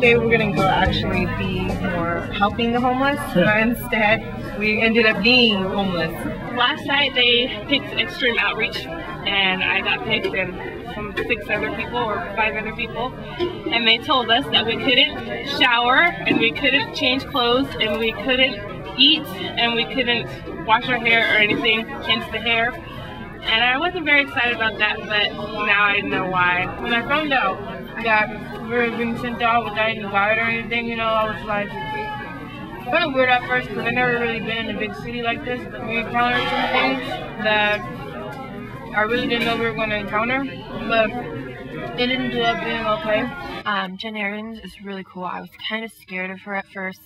Today we're going to go actually be more helping the homeless, but instead we ended up being homeless. Last night they picked extreme outreach, and I got picked and some 6 other people or 5 other people, and they told us that we couldn't shower and we couldn't change clothes and we couldn't eat and we couldn't wash our hair or anything, hence the hair. And I wasn't very excited about that, but now I know why. When I found out that we were being sent out without any guide or anything, you know, I was like, kind of weird at first because I've never really been in a big city like this. But we encountered some things that I really didn't know we were going to encounter, but it ended up being okay. Jen Aarons is really cool. I was kind of scared of her at first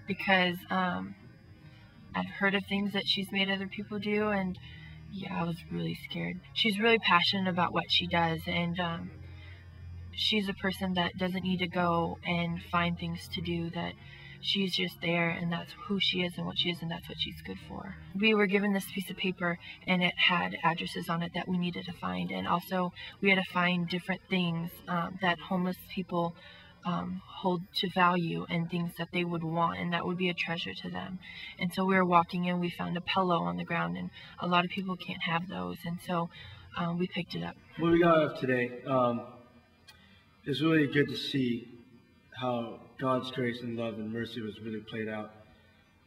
because I've heard of things that she's made other people do, and yeah, I was really scared. She's really passionate about what she does, and she's a person that doesn't need to go and find things to do, that she's just there and that's who she is and what she is and that's what she's good for. We were given this piece of paper and it had addresses on it that we needed to find, and also we had to find different things that homeless people hold to value and things that they would want and that would be a treasure to them. And so we were walking in, we found a pillow on the ground, and a lot of people can't have those, and so we picked it up. What we got up today is really good to see how God's grace and love and mercy was really played out.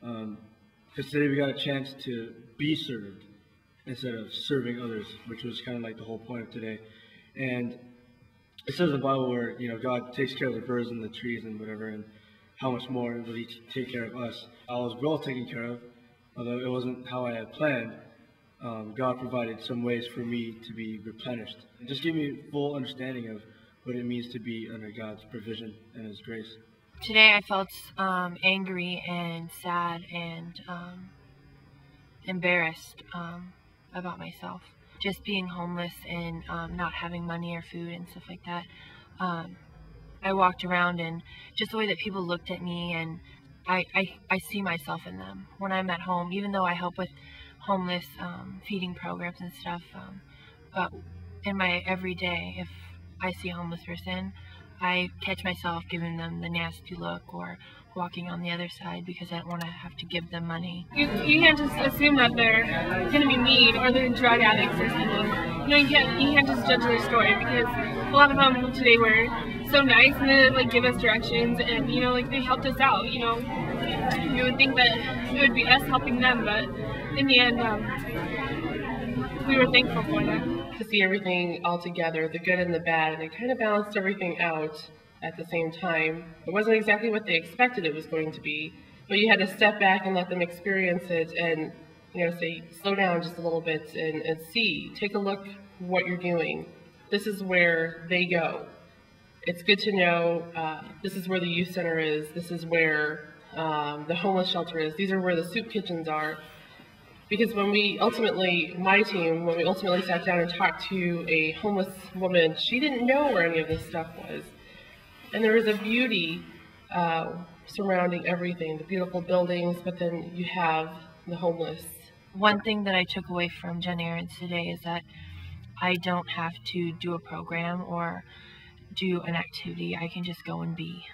Because today we got a chance to be served instead of serving others, which was kind of like the whole point of today. And it says in the Bible where, you know, God takes care of the birds and the trees and whatever, and how much more will He take care of us. I was well taken care of, although it wasn't how I had planned. God provided some ways for me to be replenished. It just gave me full understanding of what it means to be under God's provision and His grace. Today I felt angry and sad and embarrassed about myself. Just being homeless and not having money or food and stuff like that. I walked around, and just the way that people looked at me, and I see myself in them when I'm at home, even though I help with homeless feeding programs and stuff. But in my everyday, if I see a homeless person, I catch myself giving them the nasty look or walking on the other side because I don't want to have to give them money. You can't just assume that they're going to be mean or they're drug addicts or something. You know, you can't just judge their story, because a lot of people today were so nice and they like give us directions and, you know, like they helped us out. You know, you would think that it would be us helping them, but in the end, we were thankful for them. To see everything all together, the good and the bad, and it kind of balanced everything out at the same time. It wasn't exactly what they expected it was going to be, but you had to step back and let them experience it and, you know, say, slow down just a little bit and see, take a look what you're doing. This is where they go. It's good to know this is where the youth center is, this is where the homeless shelter is, these are where the soup kitchens are. Because when we ultimately, my team, when we ultimately sat down and talked to a homeless woman, she didn't know where any of this stuff was. And there was a beauty surrounding everything, the beautiful buildings, but then you have the homeless. One thing that I took away from Jen Aarons today is that I don't have to do a program or do an activity. I can just go and be.